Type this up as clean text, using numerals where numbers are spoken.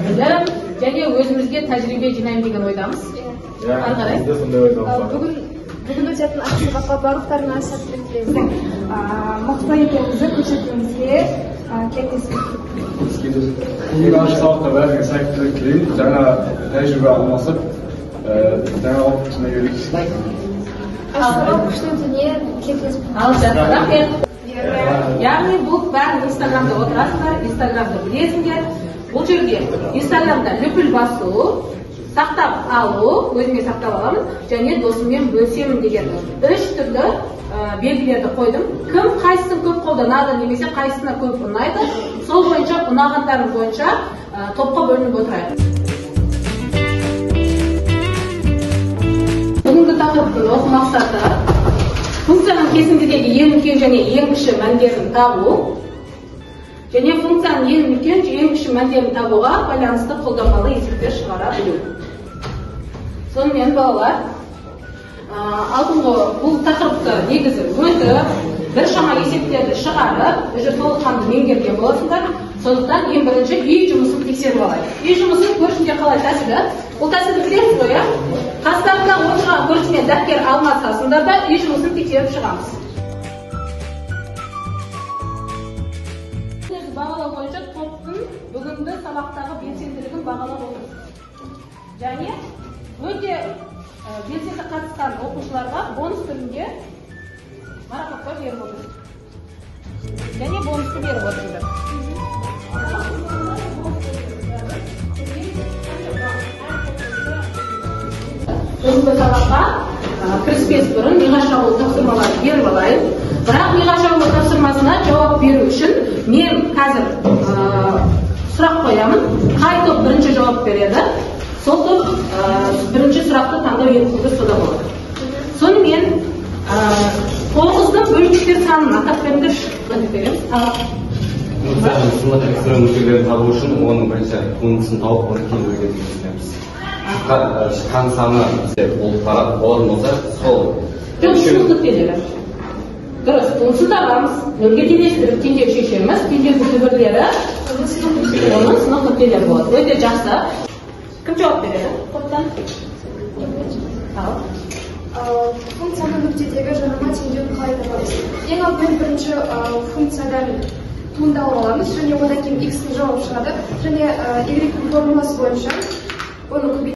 білім және өзімізге тәжірибе жинаймын деген ойдамыз. Ары қарай. Бүгін өтетін акцияға барлықтарына сәттілік тілейміз. Мықты екенімізді көрсетуімізге тілектеспіз. Бүгінгі сабақта бәріңізге сәттілік тілеймін. Жаңа тәжірибе алмасып, жаңа оқытушыны үйренейік. Оқытушының тіліне Рахмет. Яғни бұл бәрін Инстаграмда отырасыңдар, Инстаграмда білесіңдер. Бұл жерде Инстаграмда лүпіл басу, сақтап алу, өзіме сақтап аламын, және досыммен бөлісемін деген 3 түрлі белгілерді қойдым. Кім қайсысын көп қолданады, немесе қайсысына көп ұнайды, сол бойынша ұнағандарым бойынша топқа бөлініп отырайық. Бүгінгі тақырыптың осы мақсаты функцияның кесіндідегі ең үлкен және ең кіші мәндерін табу, және функцияның ең үлкен және ең кіші мәндерін табуға байланысты қолданбалы есептер шығара білу. Сонымен балалар, алдыңғы бұл тақырыпты негізі өтіп, біршама есептерді шығарып, уже толыққанды меңгерген боласыңдар. Сондықтан ең бірінші үй жұмысын тексеріп алайық. Үй жұмысын көршінде қалай тәсілі? Бұл тәсілді білесіз ғой, иә? Қастарында отырған көршімен дәптер алмасасыңдар да үй жұмысын тексеріп шығамыз. Бағалау бойынша топтың бүгінгі сабақтағы белсенділігін бағалап отырмыз. Және өте белсенді қатысқан оқушыларға бонус түрінде марапатқа беріп отырмыз. Және бонусты беріп отырмыз. Бүгінгі сабаққа кіріспес бұрын миға шабуыл тапсырмаларды беріп алайын. Бірақ миға шабуыл тапсырмасына жауап беру үшін мен қазір сұрақ қоямын. Қай топ бірінші жауап береді? Сол топ бірінші сұрақты таңдау еркіндігі сода болады. Сонымен 9-ның бөліктер санын атап беріңдерші. Сумматрикс нүктелерін табу үшін оның бірінші туындысын тауып, оны кейін бөлгенді түсінеміз. Шыққан саны болып болатын болса, сол нүктелері. Дұрыс, туындысын табамыз, нөлге теңестіріп теңдеп шешеміз, теңдеудің түбірлері оның сынық нүктелері болады. Өте жақсы. Кім жауап береді? Топтан. Функцияның нүктедегі жанама теңдеуін қалай табамыз? Ең алдымен бірінші функциядан туындалып аламыз, және одан кейін x-ні жауап шығады, және y-дің формуласы бойынша оны